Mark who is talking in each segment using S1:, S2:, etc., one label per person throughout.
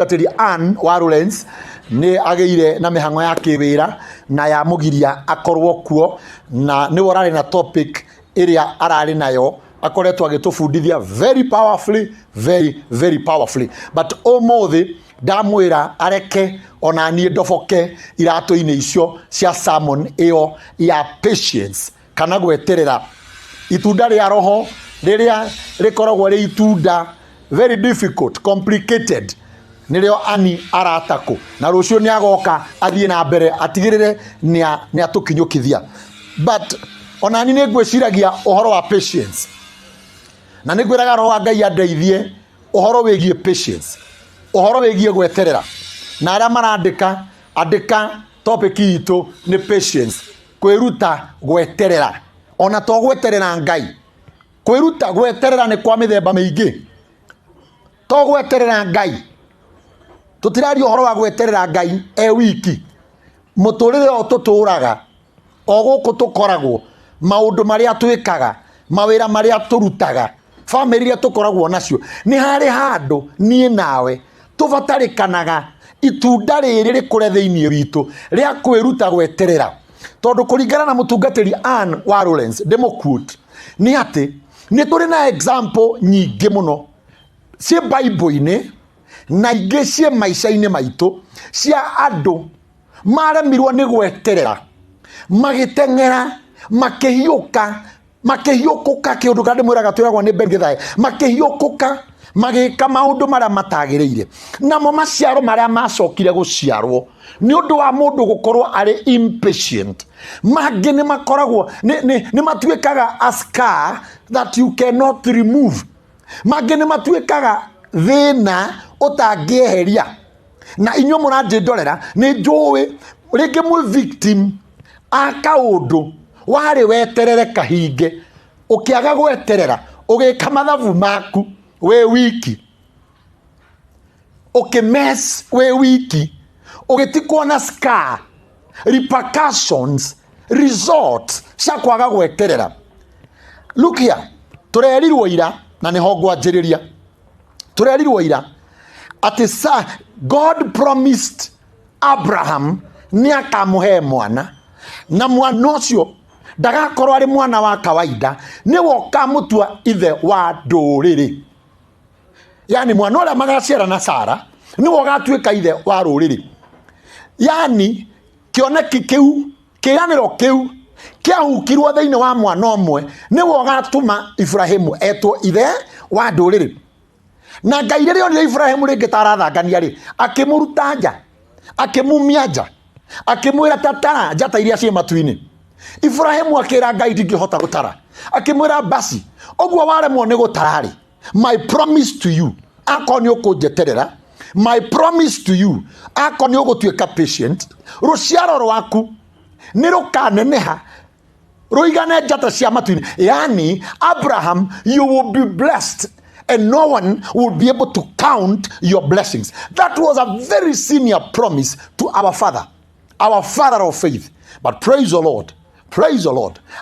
S1: Atiri Anne Warulens ni ageire na mihango ya kiwira na ya mugiria akorwo kuo na ni worari na topic area arari nayo akoretwo agitufundithia very powerfully but omothi ndamwira areke ona nie ndoboke iratu-ini icio cia sermon iyo ya patience kana gweterera itunda ria roho riria rikoragwo ri itunda very difficult complicated nirio Ani aratako na rucio ni agoka athie na mbere atigirire ni atukinyukithia but ona ni ngwiciragia uhoro wa patience na nigwiraga roho wa Ngai andeithie uhoro wigie patience uhoro wigie gweterera na aria marandika topic itu ni patience kwiruta gweterera ona to gweterera Ngai kwiruta gweterera ni kwa mithemba mingi to gweterera Ngai tutirari uhoro wa gweterera Ngai wiki muturire o tuturaga o guku tukoragwo maundu maria twikaga mawira maria turutaga family ria tukoragwo nacio ni hari handu nie nawe tubatarikanaga itunda riri rikure thiini witu ria kwiruta gweterera tondu kuringana na mutungatiri Anne Warulens demoquote ni ati ni turi na example nyingi muno cie Bible-ini na ingĩ cie maica-inĩ maitũ cia andũ maremirwo nĩ gweterera magĩteng'era makĩhiũkũka kĩũndũ kandi mwĩraga twĩragwo nĩ Ben Githae makĩhiũkũka magĩka maũndũ marĩa matagĩrĩire namo maciaro marĩa macokire gũciarwo nĩ ũndũ wa mũndũ gũkorwo arĩ impatient mangĩ nĩ makoragwo nĩ matuĩkaga a scar that you cannot remove mangĩ nĩ matuĩkaga thĩna utangieheria na inyo mũranjindorera nĩ njũĩ rĩngĩ mwe victim akaũndũ wari weterere kahinge ukiaga gweterera ugika mathabu maku we wiki ukimess we wiki ugitikwo na scar repercussions results cia kwaga gweterera. Look here, turerirwo ira na niho ngwanjĩrĩria turerirwo ira ati God promised Abraham ni akamuhe mwana na mwana ucio ndagakorwo ari mwana wa kawaida ni woka mutua ithe wa ndũrĩrĩ yani mwana ũrĩa magaciara na Sara ni wogatuĩka ithe wa rũrĩrĩ yani kĩoneki kĩu kĩanĩro kĩu kĩahukirwo thĩinĩ wa mwana ũmwe ni wogatũma Ibrahimu etwo ithe wa ndũrĩrĩ na Ngai rĩrĩa onire Ibrahimu rĩngĩ tarathangania rĩ akĩmũruta nja akĩmumia nja akĩmwĩra tatara njata iria ciĩ matu-inĩ Ibrahimu akĩra Ngai ndingĩhota gũtara akĩmwĩra basi ũguo waremwo nĩ gũtara rĩ my promise to you akoni ũkũnjeterera my promise to you akoni ũgũtuĩka patient rũciaro rwaku nĩ rũkaneneha rũigane njata cia matu-inĩ yani Abraham you will be blessed and no one will be able to count your blessings. That was a very senior promise to our father of faith. But praise the Lord,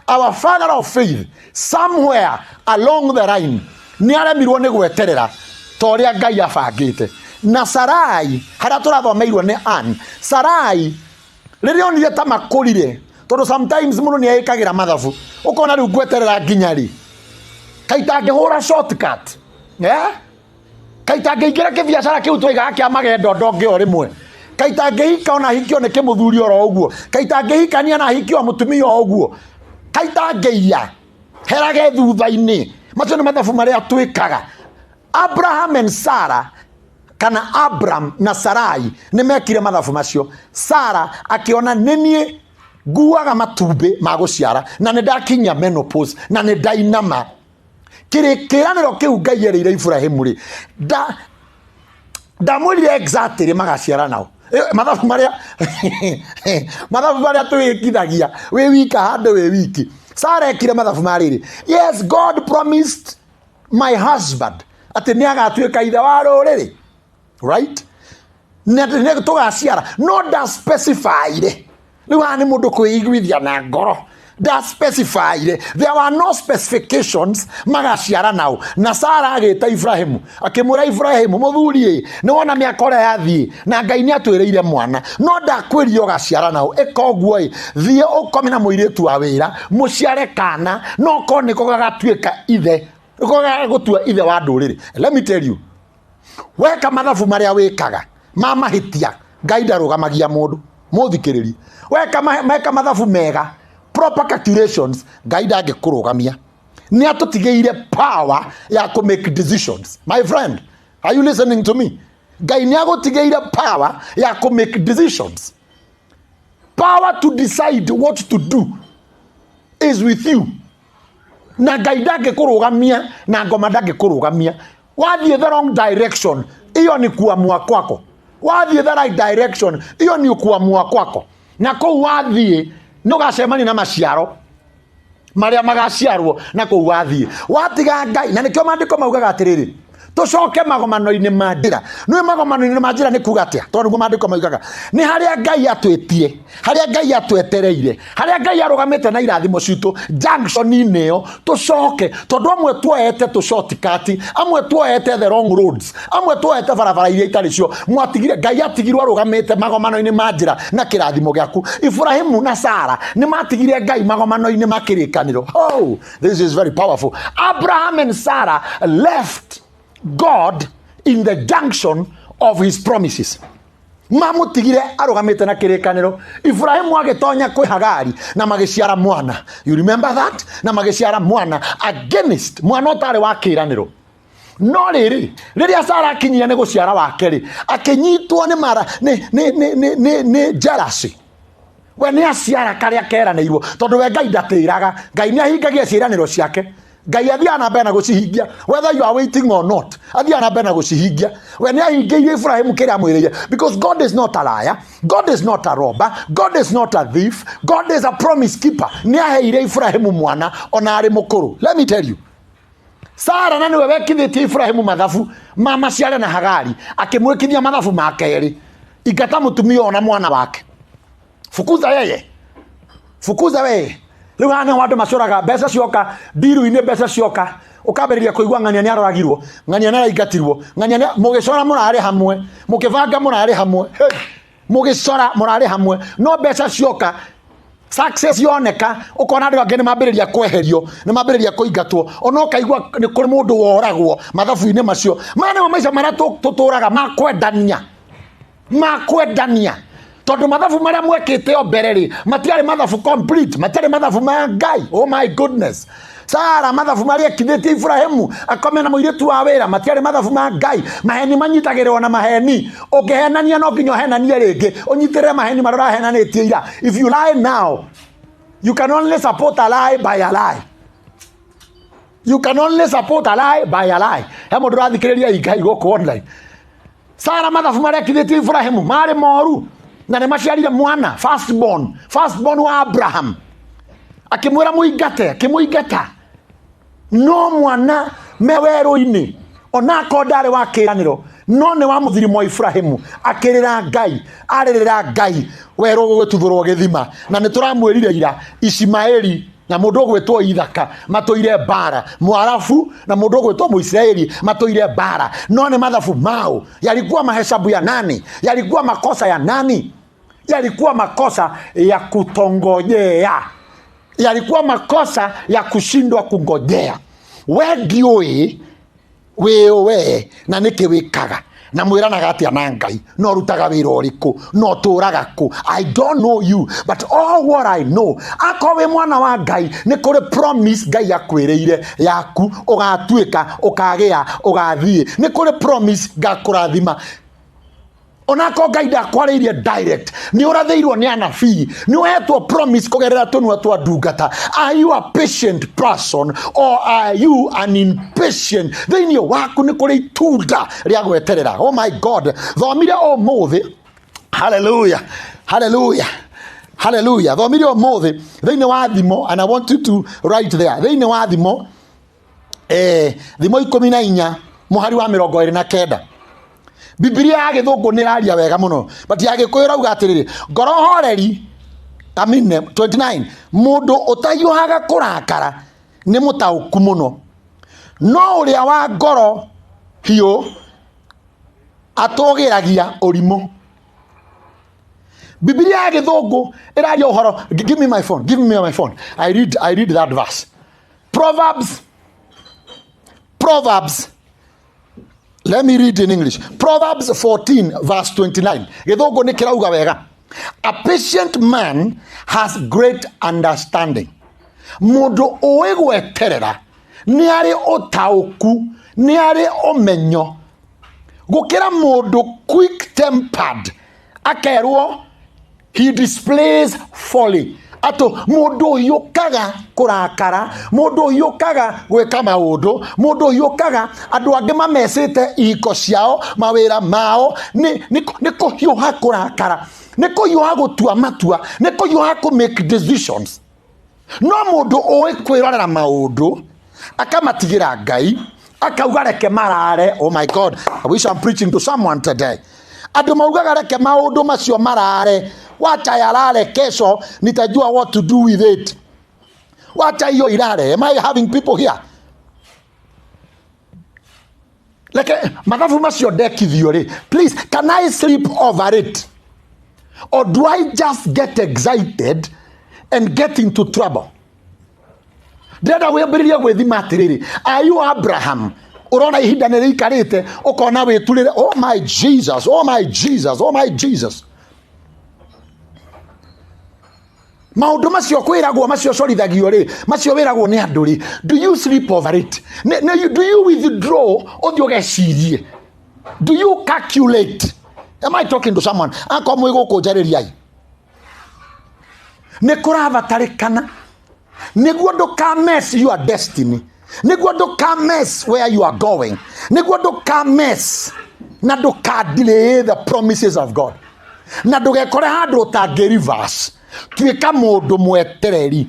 S1: our father of faith, somewhere along the line, niaremirwo nĩ gweterera toria Ngai abangĩte. Na Sarai, haria tũrathomeirwo nĩ Anne, Sarai rĩrĩa onire ta makũrire, tondũ sometimes mũndũ nĩ ekagĩra mathabu, ũkona rĩu gweterera nginya rĩ, kaita angĩhũra shortcut. Kaita ngĩingĩra kĩbiacara kĩu twaigaga kĩa magendo ndongĩo rĩmwe kaita ngĩhika ona hikio nĩ kĩmũthuri oro ũguo kaita ngĩhikania na hikio mũtumia o ũguo kaita ngĩia herage thutha-inĩ macio nĩ mathabu marĩa twĩkaga. Abraham and Sarah kana Abram na Sarai nĩ mekire mathabu macio. Sarah akĩona nĩ niĩ nguaga matumbĩ ma gũciara na nĩ ndakinya menopause na nĩ ndainama kĩrĩkĩranĩro kĩu Ngai erĩire Ibrahimu rĩ ndamwĩrire exactly magaciara nao mathabu marĩa twĩkithagia wĩ wika handũ wĩ wiki. Sarah ekire mathabu marĩrĩ yes God promised my husband atĩ nĩ agatuĩka ithe wa rũrĩrĩ right nĩ tũgaciara no nda specify rĩ rĩu nĩ mũndũ kwĩiguithia na ngoro specified. There were no specifications magaciara nao. Na Sara agita Ibrahimu akimura Ibrahimu muthuri ni wona miaka ria yathii na Ngai ni atwireire mwana no ndakwirio gaciara nao ikoguo thie ukome na muiritu wa wira muciare kana no ko niko gagatuika ithe ko gagutua ithe wa nduriri. Let me tell you, weka mathabu maria wikaga mama hitia Ngai ndarugamagia mundu muthikiriri. Weka mathabu mega proper calculations Ngai ndangikurugamia. Ni atutigeire power ya to make decisions. My friend, are you listening to me? Ngai ni agutigeire power ya to make decisions. Power to decide what to do is with you. Na Ngai ndangikurugamia na ngoma ndangikurugamia. Wathie the wrong direction, iyo ni kuamua kwako. Wathie the right direction, iyo ni kuamua kwako. Na kou wathie no gacemani na maciaro maria magaciarwo na kou wathie watiga Ngai. Na nikio mandiko maugaga atiriri tucoke magomano-ini ma njira. Nĩ magomano-ini ma njira nĩ kuga atia? Tondũ guo mandiko maugaga nĩ harĩa Ngai atwetie, harĩa Ngai atwetereire, harĩa Ngai arugamite na irathimo citu junction-inĩ ĩyo tucoke. Tondũ amwe tuoete tu shortcut, amwe tuoete the wrong roads, amwe tuoete barabara iria itari cio. Mwatigire Ngai atigirwo arugamite magomano-ini ma njira na kirathimo giaku. Ibrahimu na Sara nĩ matigire Ngai magomano-ini ma kĩrĩkanĩro. Oh, this is very powerful. Abraham and Sarah left God in the junction of his promises. Mamutigire arugamite na kirikaniro. Ibrahimu agitonya kwi Hagari na magiciara mwana. You remember that? Na magiciara mwana against mwana utari wa kiraniro. No riria Sara akinyia ni guciara wake ri akinyitwo ni mara ni jealousy. We ni aciara karia keranirwo tondu we Ngai ndatiraga. Ngai ni ahingagia ciiraniro ciake. Ngai athiana mbere na gucihingia whether you are waiting or not. Athiana mbere na gucihingia. We ni ahingiire Ibrahimu kiria mwiriire, because God is not a liar, God is not a robber, God is not a thief, God is a promise keeper. Ni aheire Ibrahimu mwana ona ari mukuru. Let me tell you, Sara na niwe wekithitie Ibrahimu mathabu mama ciare na Hagari akimwikithia mathabu makeri ingata mutumia ona mwana wake. Fukuza yeye, fukuza wewe. Riu hana wandu macuraga mbeca cioka ndiru-ini, mbeca cioka ukambiriria kuigua ng'ania ni aroragirwo, ng'ania ni araingatirwo, ng'ania ni mugicora murari hamwe, mukivanga murari hamwe, mugicora murari hamwe, no mbeca cioka success yoneka ukona andu angĩ nĩmambĩrĩria kweherio, nĩmambĩrĩria kũingatwo, ona ũkaigua nĩ kũrĩ mũndũ woragwo mathabu-inĩ macio. Maya nĩmo maica marĩa tũtũraga makwendania. Tondu mathabu maria mwekite o mbere ri matiari mathabu complete, matiari mathabu ma Ngai. Oh my goodness. Sara mathabu maria ekithitie Ibrahimu akome na muiritu wa wira matiari mathabu ma Ngai. Maheni manyitagirwo na maheni. Ungihenania no nginya henanie ringi unyitire maheni marora henanitie ira. If you lie now, you can only support a lie by a lie. You can only support a lie by a lie. Hemo ndurathikiriria Ngai goko online. Sara mathabu maria ekithitie Ibrahimu mari moru na nĩmaciarire mwana firstborn wa Abraham akimwira muingata no mwana meweru-ini ona kodare wa kiraniro no ne wa muthirimo Ibrahimu akirira Ngai aririra Ngai weru gũgĩtuthũrwo gĩthima. Na nĩtũramwĩrire ira Ismaeli na mundu gwetwo Ithaka matoire bara, Mwarafu na mundu gwetwo Muisraeli matoire bara. No ne mathabu mao yalikuwa mahesabu ya nani? Yalikuwa makosa ya nani? Yalikuwa makosa ya kutongojea, yalikuwa makosa ya kushindwa kungojea. We ndiũĩ we na nĩkĩ wĩkaga na mwĩranaga atĩa na Ngai, no rutaga wĩra ũrĩkũ, no tũraga kũ? I don't know you, but all what I know, akorwo wĩ mwana wa Ngai nĩ kũrĩ promise Ngai akwĩrĩire yaku, ũgatuĩka, ũkagĩa, ũgathiĩ. Nĩ kũrĩ promise ngakũrathima. Onako Ngai ndakwaririe direct, ni ũrathĩirwo nĩ anabii, ni ũhetwo promise kugerera tũnua twa ndungata. Are you a patient person or are you an impatient? Thĩinĩ waku nĩ kũrĩ itunda rĩa gweterera. Oh my God, thomire ũmũthĩ, hallelujah, hallelujah, hallelujah. Thomire ũmũthĩ thĩinĩ wa thimo, and I want you to write there, thĩinĩ wa thimo thimo 14 mũhari wa 29. Biblia ya gĩthũngũ nĩ raria wega mũno, but ya gĩkũyũ rauga atĩrĩrĩ, ngoro horeri I mean 29, mundu utayuhaga kurakara ni mutauku muno, no uria wa ngoro hiu atogiragia urimu. Biblia ya Githungu iraria uhoro. Give me my phone. Give me my phone. I read that verse. Proverbs. Let me read in English. Proverbs 14 verse 29. Githungu ni kirauga wega. A patient man has great understanding. Mundu uwi gweterera ni ari utauku, ni ari umenyo, gukira mundu quick tempered akerwo he displays folly. Ato mundu yukaga kurakara, mundu yukaga gweka maundu, mundu yukaga andu angi mamesite iko ciao mawira mao ni kuhiuha kurakara, ni kuhiuha gutua matua, ni kuhiuha ku make decisions. No mundu uwi kwirorera maundu akamatigira Ngai akauga reke marare. Oh my God, I wish I'm preaching to someone today. Andu maugaga reke maundu macio marare, wacha yarare, kesho nitajua what to do with it. Wacha hiyo irare. Am I having people here? Like mathabu macio ndekithio ri, please, can I sleep over it, or do I just get excited and get into trouble? Ndenda wĩambĩrĩrie gwĩthima atĩrĩrĩ, are you Abraham? Urona ihinda nĩ rĩikarĩte ũkona wĩturĩre, oh my Jesus, oh my Jesus, oh my Jesus. Maundu macio kwiragwo macio corithagio ri, macio wiragwo ni andu ri, do you sleep over it? Do you withdraw uthio gecirie? Do you calculate? Am I talking to someone? Ako mwiguku njaririai ni kuravatarikana niguo nduka mess your destiny, niguo nduka mess where you are going, niguo nduka mess na nduka delay the promises of God, na ndugekore handu utangi reverse. Tuika mundu mwetereri,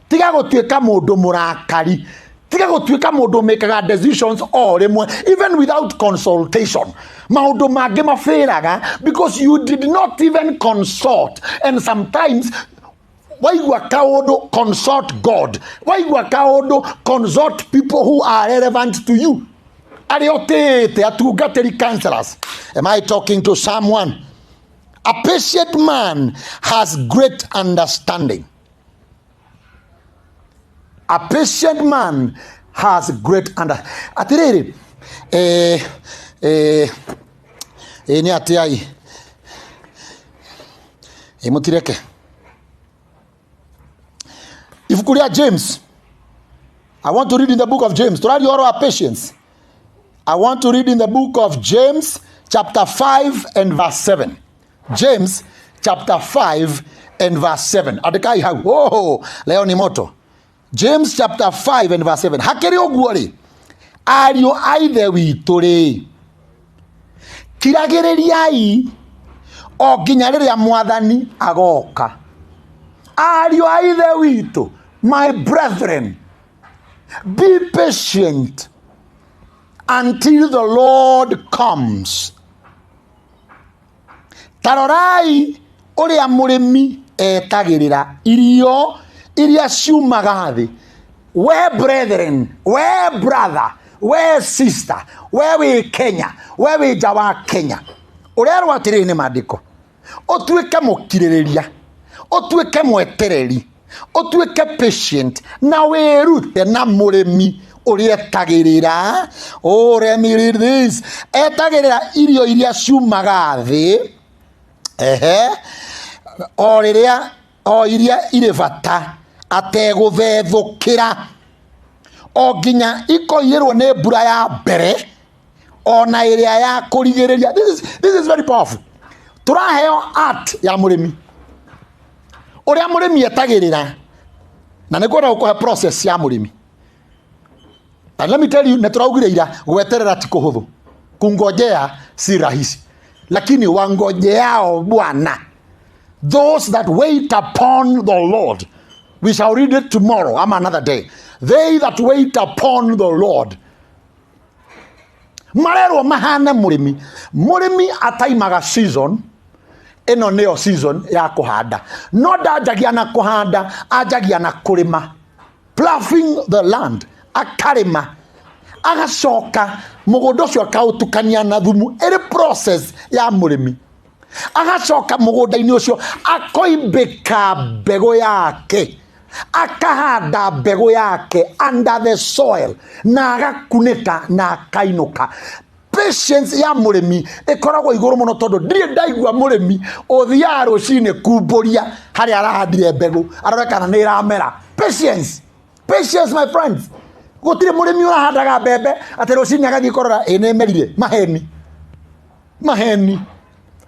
S1: tiga gutuika mundu murakari, tiga gutuika mundu making decisions all rimwe, even without consultation. Maundu mangi mafiraga because you did not even consult. And sometimes why you are kaundu consult God, why you are kaundu consult people who are relevant to you. Ariotete atugateri counselors. Am I talking to someone? A patient man has great understanding. A patient man has great understanding. Atiriri, ni atiai. Mutireke. If you read James, I want to read in the book of James. To read your patience. I want to read in the book of James, chapter 5 and verse 7. James chapter 5 and verse 7. Adekai ha. Oh, leo ni moto. James chapter 5 and verse 7. Hakeri oguori. Ario aithe witu ri. Kiragiririai o nginya riria mwathani agoka. Ario aithe witu, my brethren, be patient until the Lord comes. Tarorai uria murimi etagirira irio iria ciumaga thi. We brethren, we brother, we sister, we Kenya, we jawa Kenya. Urerwa atiriri ni maandiko. Otuike mukiririria, otuike mwetereri, otuike patient na werute na murimi uria etagirira. Oh, let me read this. Etagirira irio iria ciumaga thi. O iria iri bata ategũthethũkĩra o nginya ikoirwo nĩ mbura ya mbere ona ĩrĩa ya kũrigĩrĩria. This is very powerful. Turaheo art ya mũrĩmi ũrĩa mũrĩmi etagĩrĩra, na nĩkwenda gũkũhe process ya mũrĩmi. And let me tell you, nĩtũraugire ira gweterera ti kũhũthũ, kungojea si rahisi, lakini wangojeao Bwana, those that wait upon the Lord. We shall read it tomorrow. I'm another day. They that wait upon the Lord. Marero mahana murimi. Murimi ataimaga season. eno neo season ya kuhanda. No ndajagia na kuhanda, ajagia na kurima. Ploughing the land, akarima. Agacoka mugundo ucio akautukania na thumu, ere process ya murimi. Agacoka mugunda-ini ucio akoimbika mbegu yake, akahanda mbegu yake under the soil, na agakunĩka na akainuka. Patience ya murimi ikoragwo iguru muno, tondu ndire ndaigua murimi uthiaga rucini kumburia hari arahandire mbegu arorekana ni iramera. Patience, patience my friends. Gutire murimi urahandaga mbembe ati rucini agathii korora ene merire maheni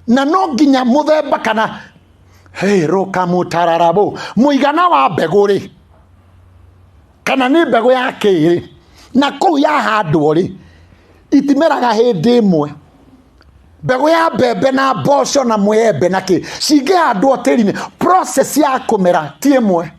S1: na no nginya muthemba kana roka mutararabo muigana wa mbegu ri kana ni mbegu ya kiri na kuu yahandwo ri itimeraga hindi imwe. Mbegu ya mbembe na mboco na mwembe na ki cingihandwo tĩri-inĩ, process ya kumera ti imwe.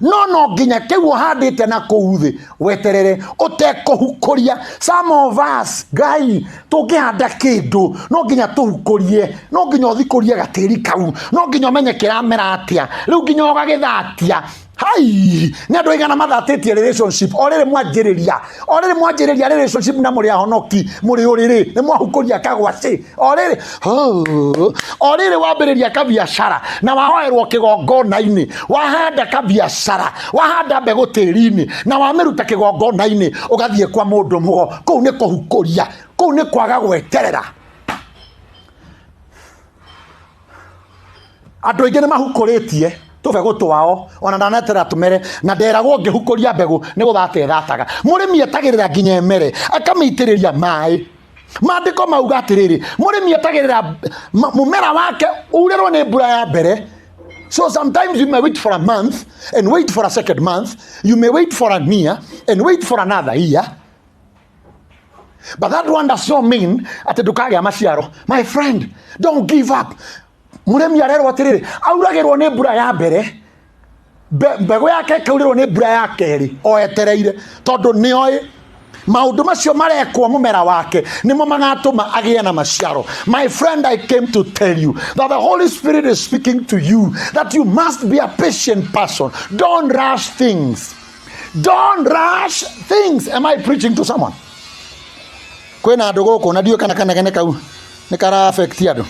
S1: No nginya kiu handite na kuu thi weterere utekuhukuria. Some of us Ngai tungihanda kindu no nginya tuhukurie, no nginya uthikurie gatiri kau, no nginya umenye kiramera atia, riu nginya ugagithatia. Hai ni andu igana mathatĩtie relationship orire mwanjĩrĩria relationship na muri ahonoki muri uriri ni mwahukuria kagwaci orire wambĩrĩria kabiacara na wahoerwo kigongona-ini, wahanda kabiacara, wahanda mbegu tĩri-ini na wamiruta kigongona-ini, ugathie kwa mundu mugo, kuu ni kuhukuria, kuu ni kwaga gweterera. Andu aingĩ ni mahukũrĩtie tubegu twao, ona ndanetera tumere na nderagwo ngihukuria mbegu ni guthate thataga. Murimi etagirira nginya emere akamiitiriria mai. Maandiko mauga atiriri, murimi etagirira mumera wake urirwo ni mbura ya mbere. So sometimes you may wait for a month and wait for a second month, you may wait for a year and wait for another year, but that one does not mean ati ndukagĩa maciaro. My friend, don't give up. Muremi arerwo atiriri, auragirwo ni mbura ya mbere, mbegu yake kaurirwo ni mbura ya keri, oetereire tondu nioi maundu macio marekwo mumera wake nimo magatuma agie na maciaro. My friend, I came to tell you that the Holy Spirit is speaking to you that you must be a patient person. Don't rush things. Don't rush things. Am I preaching to someone? Kwena andu guku na ndiyo kana kanegene kau ni kara affect andu.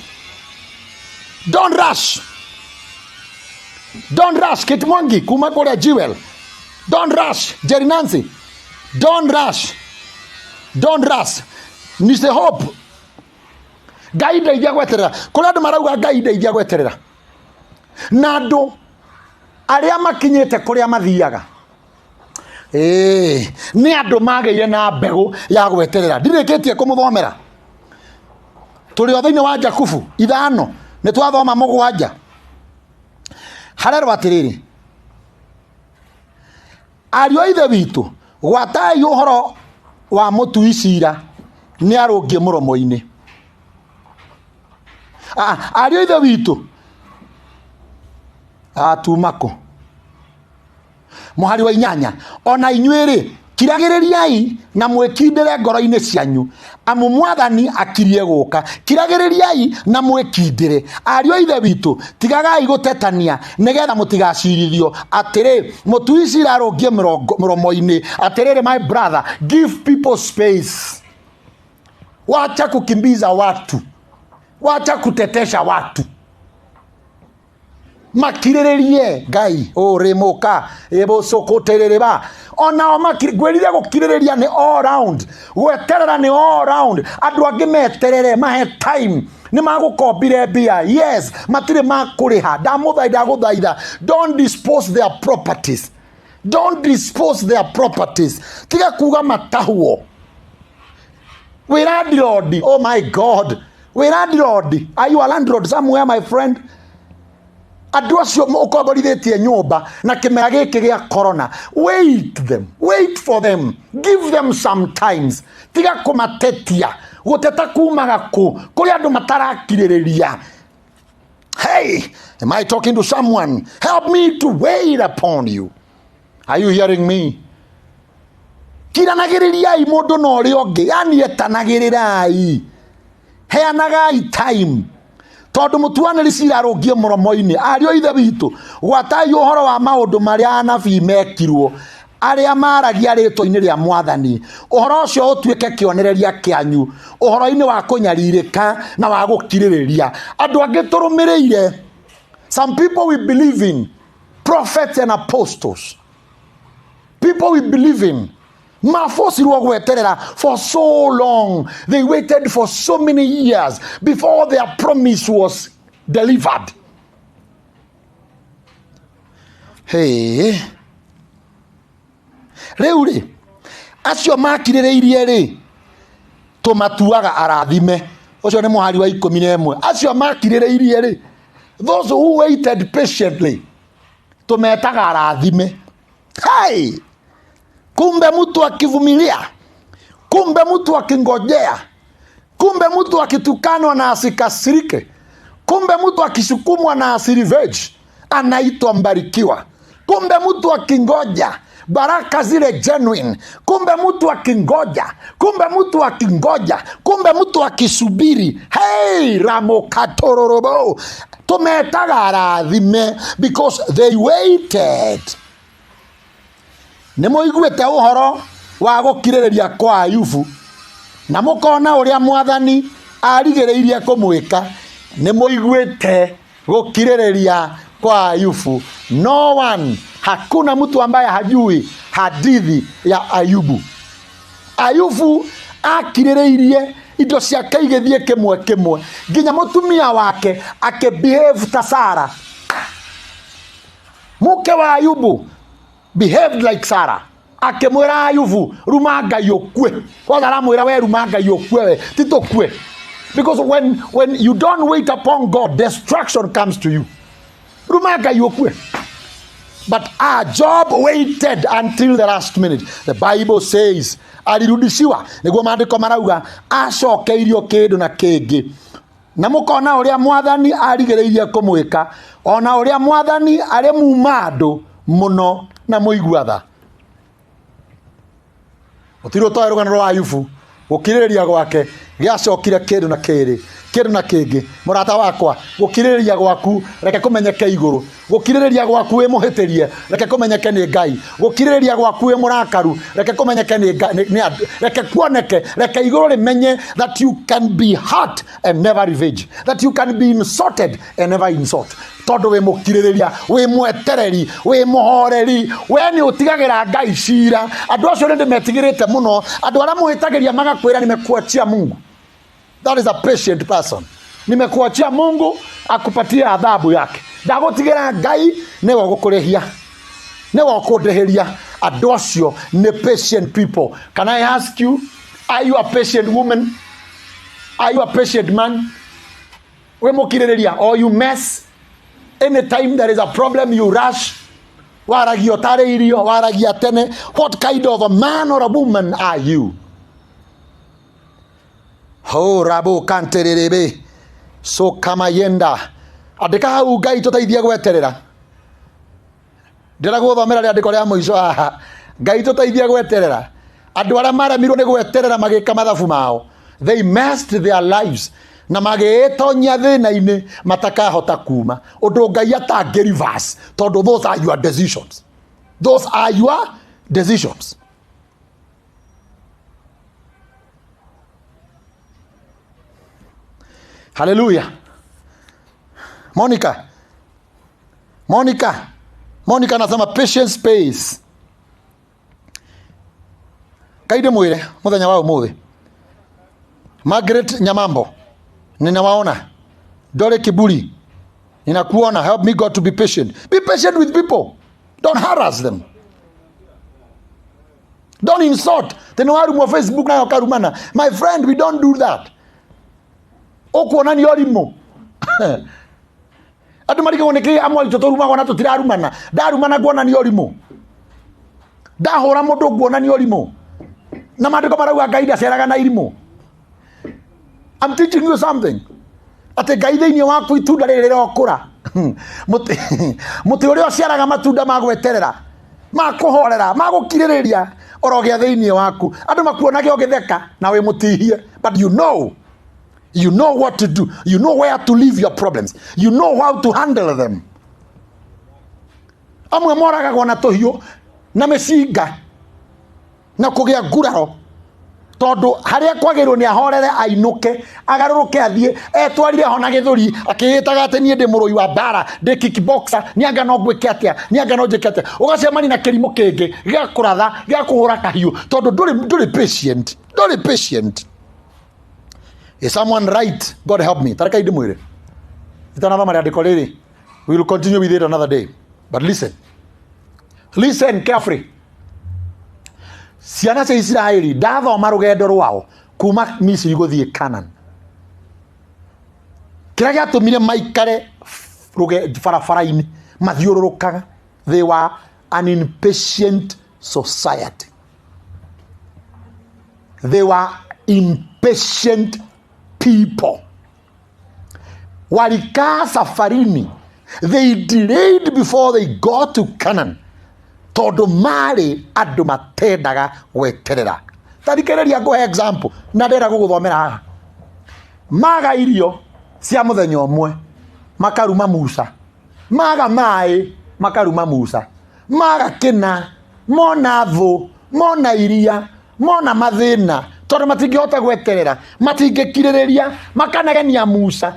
S1: Don't rush. Don't rush. Kit Mwangi kuma kuria Jewel. Don't rush. Jerry Nancy. Don't rush. Don't rush. Nise hope. Ngai ndeithia gweterera. Kuri andu marauga Ngai ndeithia gweterera. Na andu aria makinyite kuria mathiaga. Ni andu magiire na mbegu ya gweterera. Ndirikitie kumuthomera. Turi othe-ini wa Jakubu 5 ni twathoma 7. Harerwo atiriri, ariũ a ithe witũ gwatai ũhoro wa mũtui cira nĩ arũngie mũromo-inĩ. Ariũ a ithe witũ atumako mũhari wa 8, ona inyuĩ-rĩ kiragĩrĩriai na mwĩkindĩre ngoro-inĩ cianyu amu Mwathani akirie gũka. Kiragĩrĩriai na mwĩkindĩre. Ariũ a ithe witũ tigagai gũtetania nĩgetha mũtigacirithio atĩrĩ mũtui cira arũngie mũromo-inĩ. Atĩrĩrĩ my brother, give people space. Wacha kukimbiza watu, wacha kutetesha watu. Makirĩrĩrie Ngai ũrĩmũka ĩbũcũkũtĩrĩrĩba. Onao gwĩrire gũkirĩrĩria nĩ all round, gweterera nĩ all round. Andũ angĩ meterere mahe time nĩ magũkombire mbia. Yes, matirĩ makũrĩha. Ndagũthaitha, don't dispose their properties. Don't dispose their properties. Tiga kuga matahwo. We landlord. Oh my God. We landlord. Are you a landlord somewhere, my friend? Andu acio ukomborithĩtie nyũmba na kĩmera gĩkĩ gĩa corona. Wait for them, give them some times. Tiga kũmatetia. Gũteta kumaga kũrĩ andũ matarakirĩrĩria. Hey, am I talking to someone? Help me to wait upon you. Are you hearing me? Kiranagĩrĩriai mũndũ na ũrĩa ũngĩ, yani etanagĩrĩrai. Heanagai time. tondu mutuaniri cira rungie muromo-ini ario ithe witu gwatai uhoro wa maundu maria anabii mekirwo aria maragia ritwa-ini ria Mwathani. Uhoro ucio utuike kionereria kianyu uhoro-ini wa kunyaririka na wa gukiririria. Andu angi turumiriire, some people we believe in prophets and apostles, people we believe in mafosirwo gweterera for so long. They waited for so many years before their promise was delivered. Hey, riu ri acio makiririirie ri tumatuaga arathime. Ucio ni muhari wa 11. Acio makiririirie ri, those who waited patiently, tumetaga arathime. Hey, kumbe mtu akivumilia, kumbe mtu akingojea, kumbe mtu akitukanwa na asikasirike, kumbe mtu akisukumwa na asiriveji anaitwa mbarikiwa. Kumbe mtu akingoja baraka zile genuine, kumbe mtu akingoja, kumbe mtu akingoja, kumbe mtu akisubiri, hey, ramokatororobo, tumetaga arathime because they waited. Nimuiguite uhoro wa gukiririria kwa Ayubu na mukona uria Mwathani arigiriirie kumwika. Nimuiguite gukiririria kwa Ayubu. No one, hakuna mtu ambaye hajui hadithi ya Ayubu. Ayubu akiririirie indo ciake igithie kimwe kimwe, nginya mutumia wake akibehave ta Sara. Muke wa Ayubu behaved like Sarah. Akemwira Ayubu, ruma Ngai ukue. Wala aramwira we ruma Ngai ukue we, titokue. Because when you don't wait upon God, destruction comes to you. Ruma Ngai ukue. But Job waited until the last minute. The Bible says, alirudishiwa. Niguo maandiko marauga, acokeirio kindu na kingi. Na mukona uria Mwathani arigiriirie kumwika, ona uria Mwathani ari mumando muno na muiguatha. Utiro toa rugano rwa Ayubu gukiririria gwake giacokire kindu na kiri, kindu na kingi. Murata wakwa, gukiririria gwaku reke kumenyeke iguru, gukiririria gwaku wi muhitirie reke kumenyeke ni Ngai, gukiririria gwaku wi murakaru reke kumenyeke ni Ngai, reke kuoneke, reke iguru rimenye that you can be hurt and never revenge, that you can be insulted and never insult. Tondu we mukiririria, we mwetereri, we muhoreri, we ni utigagira Ngai cira. Andu acio ndi metigirite muno, andu aria muhitagiria magakwira nimekuachia Mungu. That is a patient person. Nimekuachia Mungu akupatie adhabu yake. Ndagutigira Ngai niwe gukurehia, niwe gukudeheria. Andu acio ni patient people. Can I ask you, are you a patient woman? Are you a patient man? We mukiririria, or you mess? Anytime there is a problem, you rush. Waragia tare irio, waragia tene. What kind of a man or a woman are you? Ho rabo kantererebe. So kama yenda. Andika hau Ngai tuteithie gweterera. Ndira guthomera ria ndiko ria muico haha. Ngai tuteithie gweterera. Andu aria maramirwo ni gweterera magika mathabu mao. They messed their lives. Na magetonya thina-ini matakahota kuma. Undu Ngai atangi reverse. Tondu those are your decisions. Those are your decisions. Hallelujah. Monica anasema patience pays. Kaide mwire muthenya wa umuthi. Margaret Nyamambo, ninawaona. Dore Kiburi, ninakuona. Help me God to be patient. Be patient with people. Don't harass them. Don't insult. Tena waru mo Facebook na yokarumana. My friend, we don't do that. Okuona ni orimo. Atu marika woneke amwali totoruma gona tutirarumana. Darumana kuona ni orimo. Dahora mundu kuona ni orimo. Na maandiko marauga Ngai ndaceraga na irimo. I'm teaching you something. Ate Ngai thiini waku itunda riri rirokura. Muti uria uciaraga matunda magweterera, makuhorera, magukiririria orogia thiini waku. Andu makuonage ugitheka na we mutihie, but you know You know what to do. You know where to leave your problems. You know how to handle them. Amwe moragagwo na tuhiu na mecinga na kugia nguraro tondu haria kwagirwo ni ahorere ainuke agaruruke athie etwarire hona githuri akihitaga ati nie ndi murui wa bara ndi kickboxer ni anga no ngwike atia ni anga no njike atia ugacemani na kirimo kingi giakuratha giakuhura kahiu tondu nduri patient. Is someone right? God help me. Taraka idi mwire. Itanava mariandiko riri. We will continue with it another day. But listen carefully. Ciana cia Israeli ndathoma rugendo rwao kuma Misiri guthie Canaan. Kira giatumire maikare barabara-ini mathiururukaga. They were an impatient society. They were impatient people. Walikaa safarini. They delayed before they got to Canaan. Tondu mari andu matendaga gweterera. Tarikereria nguhe example na ndera guguthomera haha. Maga irio cia muthenya umwe makaruma Musa. Maga mai makaruma Musa. Maga kina mona thu mona iria mona mathina tondu matingihota gweterera matingikiriria makanegenia Musa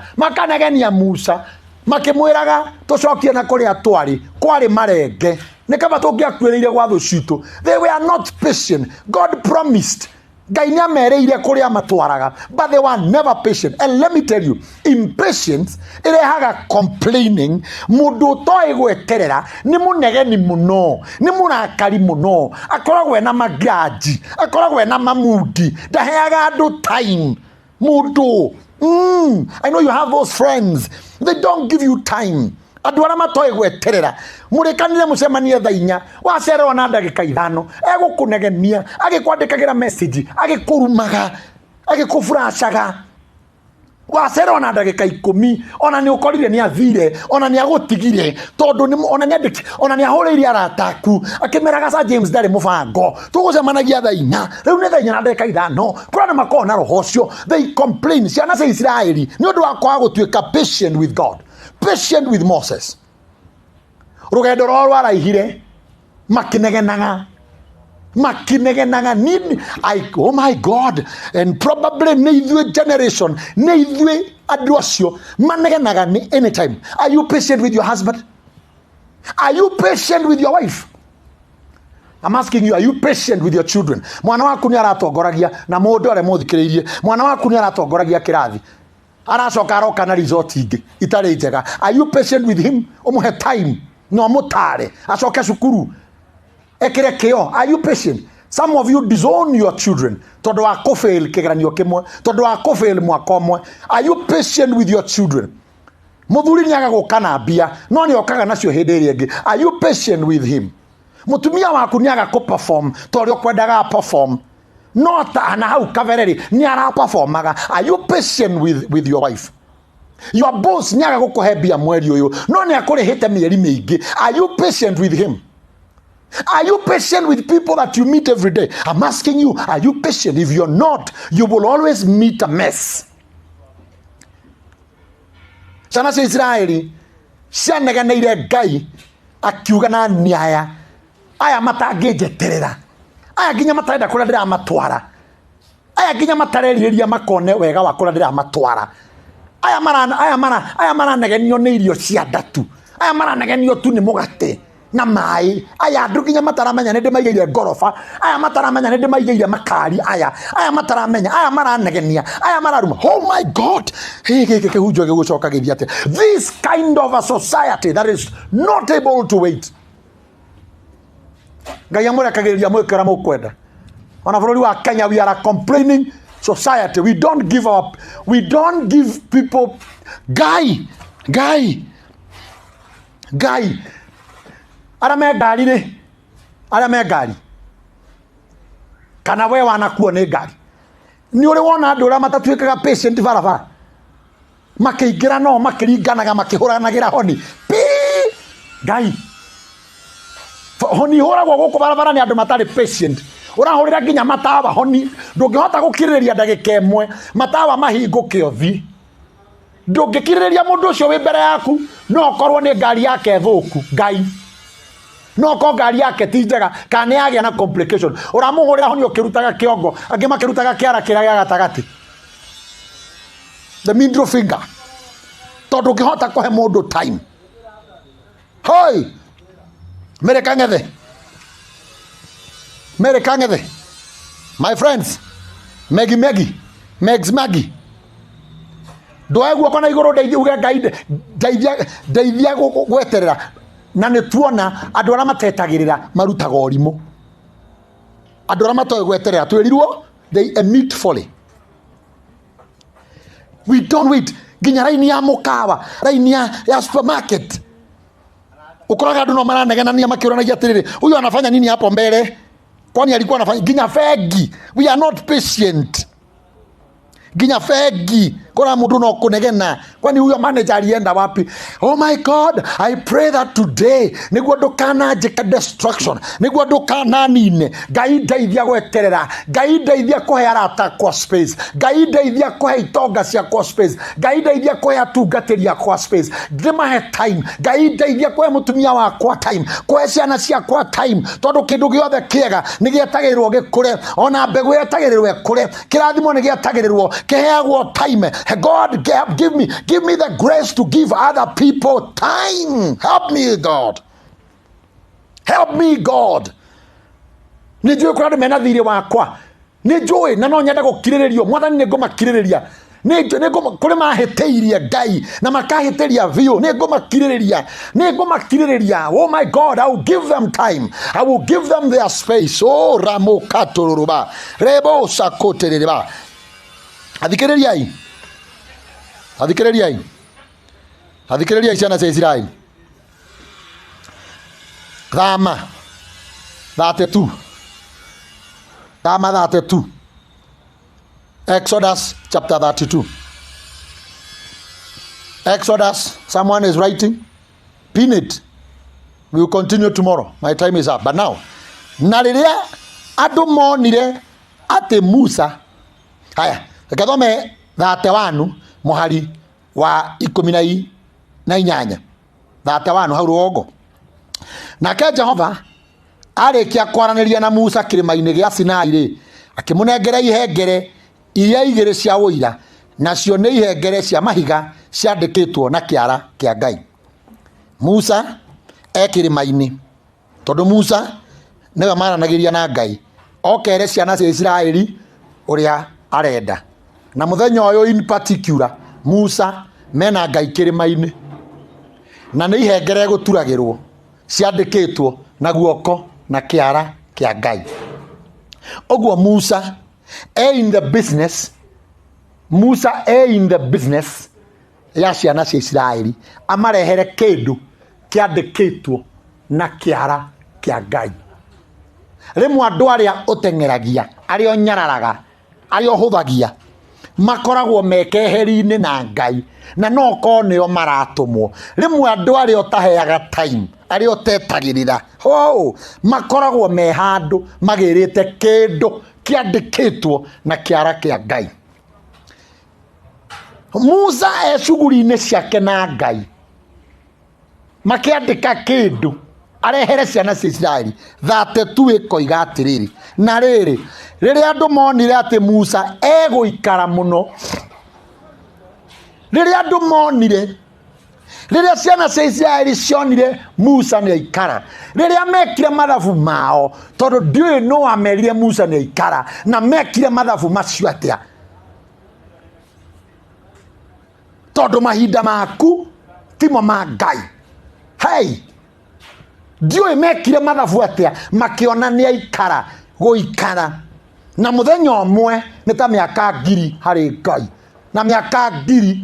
S1: makimwiraga tucokie na kuria twari kwari marenge nikaba tungiakuireire gwa thu citu. They were not patient. God promised Ngai niamereire kuria matwaraga, but they were never patient. And let me tell you, impatience irehaga complaining. Mundu toi gweterera ni munegeni muno, ni murakari muno, akoragwe na magaji, akoragwe na mamudi, ndaheaga andu time. Mundu I know you have those friends, they don't give you time. Andu ara matoi gweterera murekanire mucemanie thainya wacererwo na ndagika 5 egukunegenia agikwandikagira message agikurumaga agikufurashaga wacererwo na ndagika 10 ona ni ukorire ni athire ona ni agutigire tondu ni ona ni andiki ona ni ahuriire arataku akimeraga sa James ndari mubango tugucemanagia thainya riu ni thainya na ndagika 5 kurana makona roho ucio. They complain. Ciana cia Israeli ni undu wa kwaga gutuika patient with God, patient with Moses. Rugendo rwao rwaraihire makinegenaga nini. Oh my God. And probably neither generation neither andu acio manegenaga ni anytime. Are you patient with your husband? Are you patient with your wife? I'm asking you, are you patient with your children? Mwana waku ni aratongoragia na mundu are muthikiririe. Mwana waku ni aratongoragia kirathi aracoka aroka na resort ingi itari njega. Are you patient with him? Umuhe time no mutare acoke cukuru ekire kio. Are you patient? Some of you disown your children tondu wa kufail kigeranio kimwe, tondu wa kufail mwaka umwe. Are you patient with your children? Muthuri ni agaguka na mbia no ni okaga nacio hindi iri ingi. Are you patient with him? Mutumia waku ni agaku perform tondu kwendaga perform no ta na hau kavereri ni ara performaga. Are you patient with your wife? Your boss ni agagukuhe mbia mweri uyu no ni akurihite mieri mingi. Are you patient with him? Are you patient with people that you meet every day? I'm asking you, are you patient? If you're not, you will always meet a mess. Ciana cia Israeli cianegeneire Ngai akiuga na niaya aya matanginjeterera, aya nginya matarenda kuria ndiramatwara, aya nginya matareriria makone wega wa kuria ndiramatwara, aya maranegenio ni irio cia ndatu, aya maranegenio tu ni mugate na mai, aya andu nginya mataramenya nindi maigeire ngorofa, aya mataramenya nindi maigeire makari, aya mataramenya, aya maranegenia, aya mararuma. Oh my God. Kihunjio gigucoka githiate. This kind of a society that is not able to wait. Ngai amurekagiria mwikira mukwenda. Ona bururi wa Kenya, we are a complaining society. We don't give people guy ara me ngari kana we wanakuo ni ngari ni uri wona andu ra matatuikaga patient barabara makiingira no makiringanaga makihuranagira honi ngai honi huragwo guku barabara ni andu matari patient. urahurira nginya matawa honi ndungihota gukiriria ndagika imwe matawa mahinguke othi ndungikiriria mundu ucio wi mbere yaku no korwo ni ngari yake thuku ngai no ko ngari yake ti njega kana yagia na complication uramuhurira honi ukirutaga kiongo angi makirutaga kiara kiria gia gatagati the middle finger tondu ngihota kuhe mundu time hoi mere kangethe my friends Maggie ndoegwo kona iguru ndeithia uge ngai ndeithia gweterera na nĩ tuona andũ arĩa matetagĩrĩra marutaga ũrimũ andũ arĩa matoĩ gweterera twĩrirwo they emit folly. We don't wait nginya raini ya mũkawa raini ya supermarket ukoraga andũ no maranegenania makĩũranagia atĩrĩrĩ huyu anafanya nini hapo mbele kwani alikuwa anafanya nginya fegi. We are not patient nginya fegi kora mundu no kunegena kwani huyo manager alienda wapi? Oh my God, I pray that today niguo ndukana njika destruction niguo ndukana nine ngai ndeithia gweterera ngai ndeithia kuhe arata kwa space ngai ndeithia kuhe itonga cia kwa space ngai ndeithia kuhe atungatĩri kwa space ndimahe time ngai ndeithia kuhe mutumia wakwa time kuhe ciana ciakwa time tondu kindu giothe kiega nigietagĩrĩrwo gĩkũre ona mbegu yetagĩrĩrwo ĩkũre kĩrathimo nigietagĩrĩrwo kiheagwo time. God, give me the grace to give other people time. Help me, God. Help me, God. Nijue kuna mena thiri wakwa. Nijue na no nyenda gukiriririo. Mwathani ni ngumakiririria. Kuri mahĩtĩirie Ngai na makahĩtĩria biũ nĩ ngũmakirĩrĩria. Oh my God, I will give them time. I will give them their space. Oh ramukatũrũba rebo sakotereba. Athikĩrĩriai ciana cia Israeli. Thama 32. Exodus chapter 32. Exodus, someone is writing. Pin it. We will continue tomorrow. My time is up. But now, na rĩrĩa andũ monire atĩ Musa haya thome 31 muhari wa 18 31 hau rũgongo. Nake Jehova arĩkia kwaranĩria na Musa kĩrĩma-inĩ gĩa Sinai rĩ akĩmũnengera ihengere iria igĩrĩ cia ũira nacio nĩ ihengere cia mahiga ciandĩkĩtwo na kĩara kĩa Ngai. Musa kĩrĩma-inĩ tondũ Musa nĩwe maranagĩria na Ngai okere ciana cia Israeli ũrĩa arenda. Na muthenya ũyũ in particular Musa mena Ngai kĩrĩma-inĩ na nĩ ihengere gũturagĩrwo ciandĩkĩtwo na guoko na kĩara kĩa Ngai. Ũguo Musa in the business ya ciana cia Israeli amarehere kĩndũ kĩandĩkĩtwo na kĩara kĩa Ngai. Rĩmwe andũ arĩa ũteng'eragia arĩa ũnyararaga arĩa ũhũthagia makoragwo mekeheri-inĩ na Ngai na no ko nĩo maratũmwo. Rĩmwe andũ arĩa ũtaheaga time arĩa ũtetagĩrĩra makoragwo me handũ magĩrĩte kĩndũ kĩandĩkĩtwo na kĩara kĩa Ngai. Musa cuguri-inĩ ciake na Ngai makĩandĩka kĩndũ arehere ciana cia Israeli 32 ĩkoiga atĩrĩrĩ na rĩrĩ rĩrĩa andũ monire atĩ Musa egũikara mũno rĩrĩa ciana cia Israeli cionire Musa nĩ aikara rĩrĩa mekire mathabu mao tondũ ndiũĩ no amerire Musa nĩ aikara na mekire mathabu macio atĩa tondũ mahinda maku timo ma Ngai. Hey, ndiũĩ mekire mathabu atĩa makĩona nĩ aikara gũikara na mũthenya ũmwe nĩ ta mĩaka 1000 harĩ Ngai na mĩaka 1000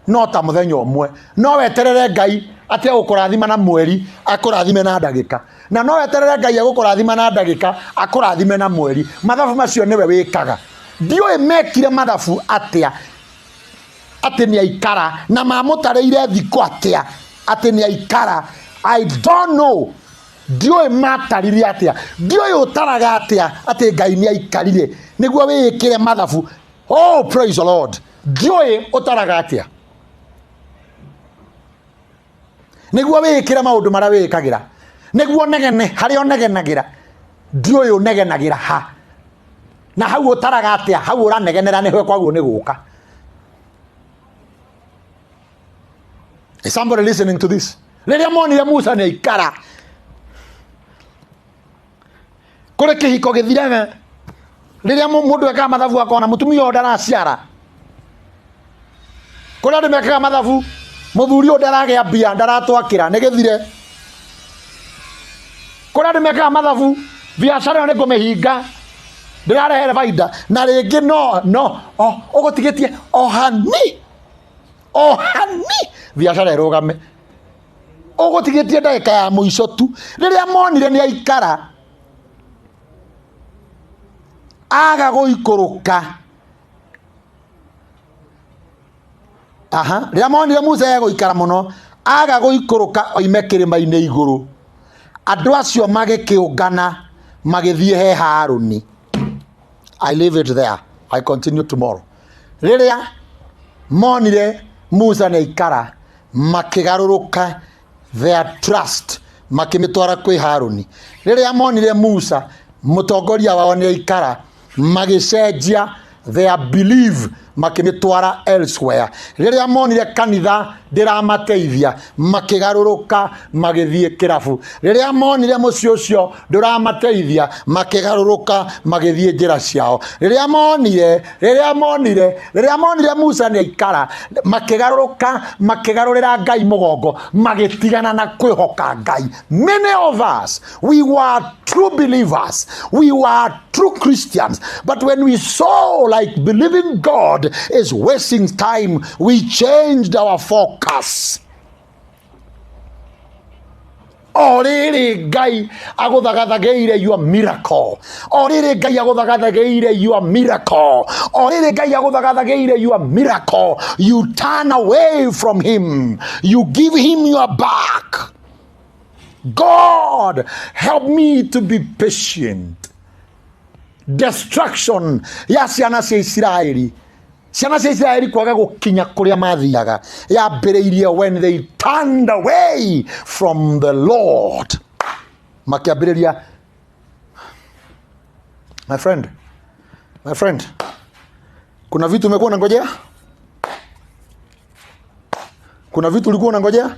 S1: no ta mũthenya ũmwe. No weterere Ngai atĩ agũkũrathima na mweri akũrathime na ndagĩka na no weterere Ngai agũkũrathima na ndagĩka akũrathime na mweri. Mathabu macio nĩwe wĩkaga. Ndiũĩ mekire mathabu atĩa atĩ nĩ aikara na mamũtarĩire thikũ atĩa atĩ nĩ aikara. I don't know Ndioi matarire atia. Ndioi utaraga atia ati Ngai ni aikarire niguo wikire mathabu. Oh, praise the Lord. Ndioi utaraga atia niguo wikire maundu mara wikagira niguo negene hari onegenagira. Ndioi unegenagira ha na hau utaraga atia hau uranegenera niho kwaguo ni guka. Is somebody listening to this? Riria monire Musa ni aikara kuri kihiko githirege, riria mundu ekaga mathabu akona mutumia o ndaraciara, kuri andu mekaga mathabu muthuri o ndaragia mbia ndaratwakira ni githire, kuri andu mekaga mathabu biacara ni kumihinga ndirarehere baida na ringi no ugutigitie ohani biacara irugame ugutigitie ndagika ya muico tu. Riria monire ni aikara aga guikuruka riria monire Musa guikara muno aga guikuruka oime kirima-ini iguru. Andu acio magikiungana magithie he Haruni. I leave it there. I continue tomorrow. Riria monire Musa ni aikara makigaruruka their trust makimitwara kwi Haruni. Riria monire Musa mutongoria wao ni aikara magicenjia their belief makimitwara elsewhere. Riria monire kanitha ndiramateithia makigaruruka magithie kirabu. Riria monire mucio ucio nduramateithia makigaruruka magithie njira ciao. Riria monire Musa ni aikara makigaruruka makigarurira Ngai mugongo magitigana na kwihoka Ngai. Many of us, we were true believers, we were true Christians, but when we saw like believing God is wasting time, we changed our focus. Oriri Ngai aguthagathageire your miracle. Oriri Ngai aguthagathageire your miracle. Oriri Ngai aguthagathageire your miracle. You turn away from him. You give him your back. God, help me to be patient. Destruction ya ciana cia Israeli. Ciana cia Israeli kwaga gukinya kuria mathiaga yambiriirie when they turned away from the Lord. Makiambiriria, my friend, kuna vitu umekuwa unangojea? Kuna vitu ulikuwa unangojea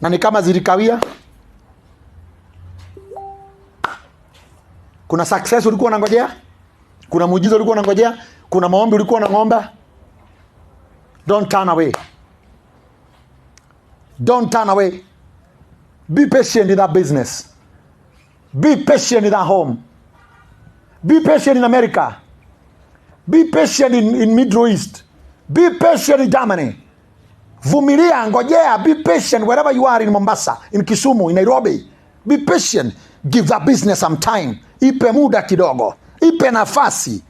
S1: na ni kama zilikawia? Kuna success ulikuwa unangojea? Kuna muujiza ulikuwa unangojea? Kuna maombi ulikuwa unaomba? Don't turn away. Don't turn away. Be patient in that business. Be patient in that home. Be patient in America. Be patient in Middle East. Be patient in Germany. Vumilia, ngojea. Be patient wherever you are in Mombasa, in Kisumu, in Nairobi. Be patient. Give that business some time. Ipe muda kidogo. Ipe nafasi.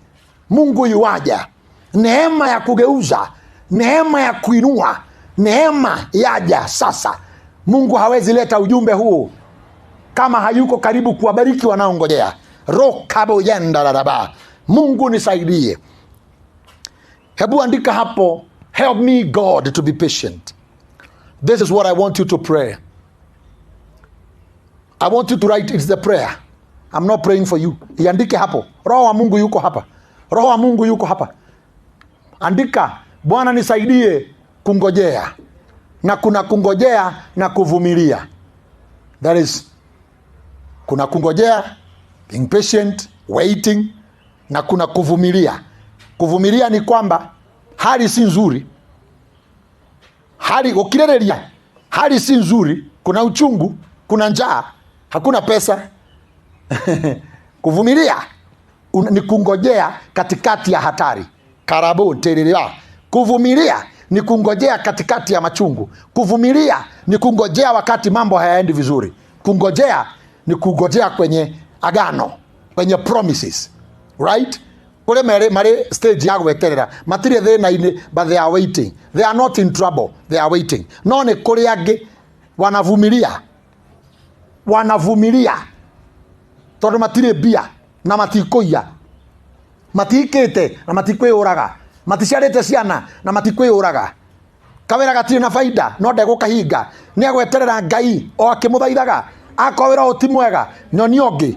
S1: Mungu yuaja. Neema ya kugeuza, neema ya kuinua, neema yaja sasa. Mungu hawezi leta ujumbe huu kama hayuko karibu kuwabariki wanaongojea. Rokabo yenda raraba. Mungu nisaidie. Hebu andika hapo, help me God to be patient. This is what I want you to pray. I want you to write, it's the prayer. I'm not praying for you. Iandike hapo. Roho wa Mungu yuko hapa. Roho wa Mungu yuko hapa. Andika, Bwana nisaidie kungojea. Na kuna kungojea na kuvumilia. That is, kuna kungojea, being patient, waiting, na kuna kuvumilia. Kuvumilia ni kwamba hali si nzuri. Hali ukirereria, hali si nzuri, kuna uchungu, kuna njaa, hakuna pesa. Kuvumilia ni kungojea katikati ya hatari. Karabo terereba. Kuvumilia ni kungojea katikati ya machungu. Kuvumilia ni kungojea wakati mambo hayaendi vizuri. Kungojea ni kungojea kwenye agano, kwenye promises. Right? Kule mare stage ya gweterera. Matire thina ini, but they are waiting. They are not in trouble. They are waiting. No ni kule age wanavumilia. wanavumilia tondu matire mbia na matikuia, matikite na matikwiyuraga, maticiarite ciana na matikwiyuraga, kawira gatire na faida no ndegũkahinga, nĩ agweterera Ngai o akĩmũthaithaga, akowĩra ũti mwega nyoni ũngĩ.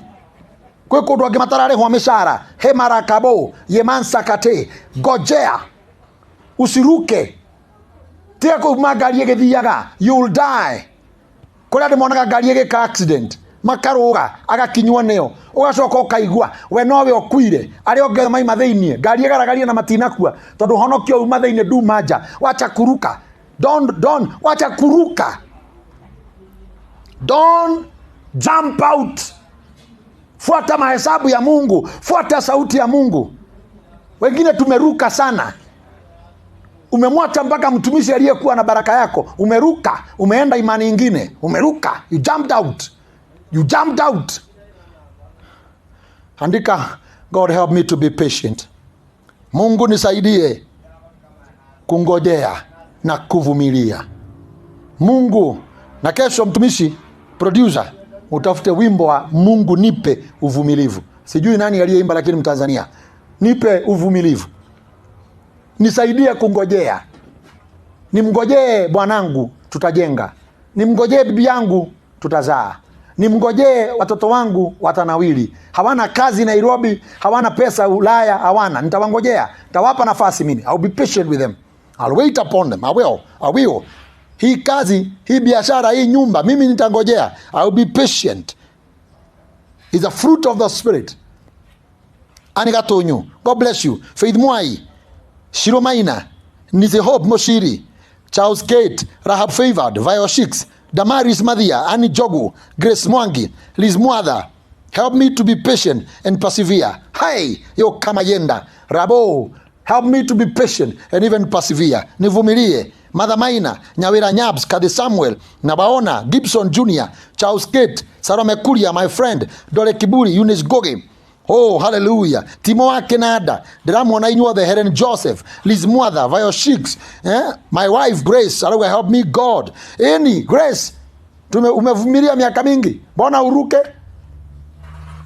S1: Kwĩ kũndũ angĩ matararĩhwo mĩcara, he marakabo yemansakate, ngojea usiruke, tiga kũuma ngari ĩgĩthiaga, you'll die. Kũrĩa andũ monaga ngari ĩgĩka accident makarũga agakinywo nĩyo, ũgacoka ũkaigua we nowe ũkuire, arĩa othe maima thĩinĩ ngari ĩgaragaria na matinakua tondũ honokio uma thĩinĩ nduma nja. Wacha kuruka, wacha kuruka, don't jump out. Fuata mahesabu ya Mungu, fuata sauti ya Mungu. Wengine tumeruka sana, umemwacha mpaka mtumishi aliyekuwa na baraka yako, umeruka, umeenda imani nyingine, umeruka, you jumped out. Andika, God help me to be patient. Mungu nisaidie kungojea na kuvumilia. Mungu, na kesho mtumishi producer utafute wimbo wa Mungu nipe uvumilivu. Sijui nani aliyeimba lakini Mtanzania. Nipe uvumilivu, nisaidie kungojea. Nimngojee bwanangu tutajenga, nimngojee bibi yangu tutazaa, nimngojee watoto wangu watanawili. Hawana kazi Nairobi, hawana pesa Ulaya, hawana. Nitawangojea, nitawapa nafasi mimi. I'll be patient with them, I'll wait upon them. I will. Hii kazi, hii biashara, hii nyumba, mimi nitangojea. I'll be patient. It's a fruit of the Spirit. Anigatonyu, God bless you. Faith Mwai, Shiro Maina, Nise Hope Moshiri, Charles Kate, Rahab Favored, Vio Shix, Damaris Madia, Annie Jogu, Grace Mwangi, Liz Mwada. Help me to be patient and persevere. Hey, yo Kamayenda, Rabo, help me to be patient and even persevere. Nivumilie. Mother Maina, Nyawira Nyabs, Kade Samuel, Nabaona, Gibson Jr., Charles Kate, Sarome Kuria, my friend, Dore Kiburi, Eunice Goge. Oh, hallelujah. Timo Akenada, Dramona Inua, the Helen Joseph, Liz Mwada, Vio Shix, my wife Grace, Alaga help me God. Any Grace, umevumilia miaka mingi, bona uruke?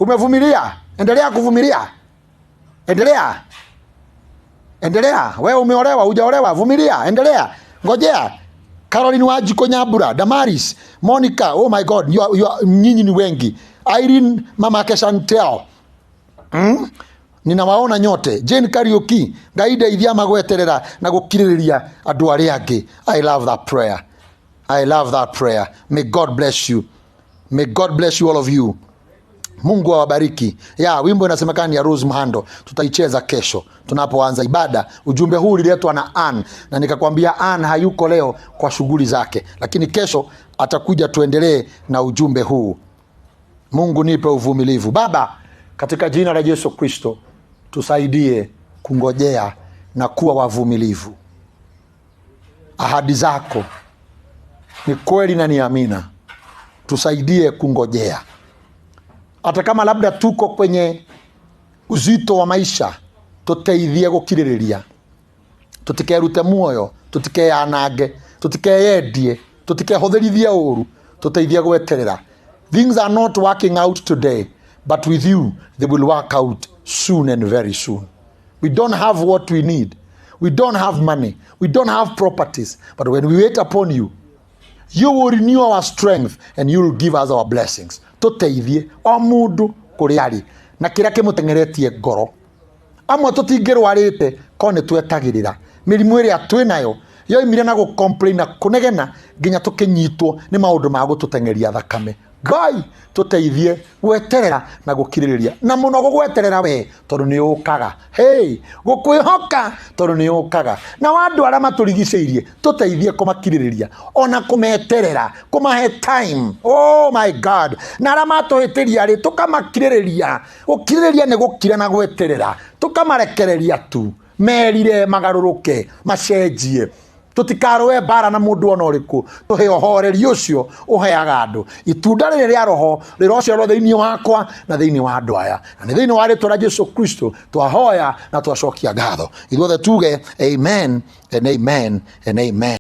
S1: Umevumilia, endelea kuvumilia. Endelea, wewe umeolewa, hujaolewa, vumilia, endelea. Ngojea. Caroline Wajiko Nyabura, Damaris, Monica, oh my God, nyinyi ni wengi. Irene, Mama Keshantel. Ninawaona nyote. Jane Kariuki, Gaida idhia magweterera na gukiririria andu aria angi. I love that prayer. May God bless you. May God bless you all of you. Mungu awabariki. Wimbo inasemekana ya Rose Muhando. Tutaicheza kesho tunapoanza ibada. Ujumbe huu uliletwa na Ann, na nikakwambia Ann hayuko leo kwa shughuli zake, lakini kesho atakuja tuendelee na ujumbe huu. Mungu nipe uvumilivu. Baba, katika jina la Yesu Kristo, tusaidie kungojea na kuwa wavumilivu. Ahadi zako ni kweli na ni amina. Tusaidie kungojea. Hata kama labda tuko kwenye uzito wa maisha, tuteithie gukiririria. Tutikerute muoyo, tutikeyanage, tutikeyendie, tutikehũthĩrithie ũru, tuteithie gweterera. Things are not working out today, but with you they will work out soon and very soon. We don't have what we need. We don't have money. We don't have properties. But when we wait upon you, you will renew our strength and you will give us our blessings. Tuteithie o mundu kuri ari na kira kimutengeretie ngoro. Amwe tutingirwarite ko ni twetagirira mirimu iria twinayo yoimire na gu complain na kunegena nginya tukinyitwo ni maundu ma gututengeria thakame. Ngai tuteithie gweterera na gukiririria na muno gugweterera we tondu ni ukaga. Hey, gukwihoka tondu ni ukaga. Na wandu ara maturigiceirie tuteithie kumakiririria ona kumeterera, kumahe time. Oh my God, na ara matuhitiria ri tukamakiririria. Gukiririria ni gukira na gweterera, tukamarekereria tu merire magaruruke macenjie. Tutikaroe bara na mundu ona uriku, tuhe ohoreri ucio uheaga andu. Itunda riri ria roho rirocerwo thiini wakwa na thiini wa andu aya, na thiini wa ritwa ria Yesu Kristo twahoya na twacokia ngatho. Ithuothe tuge amen and amen and amen.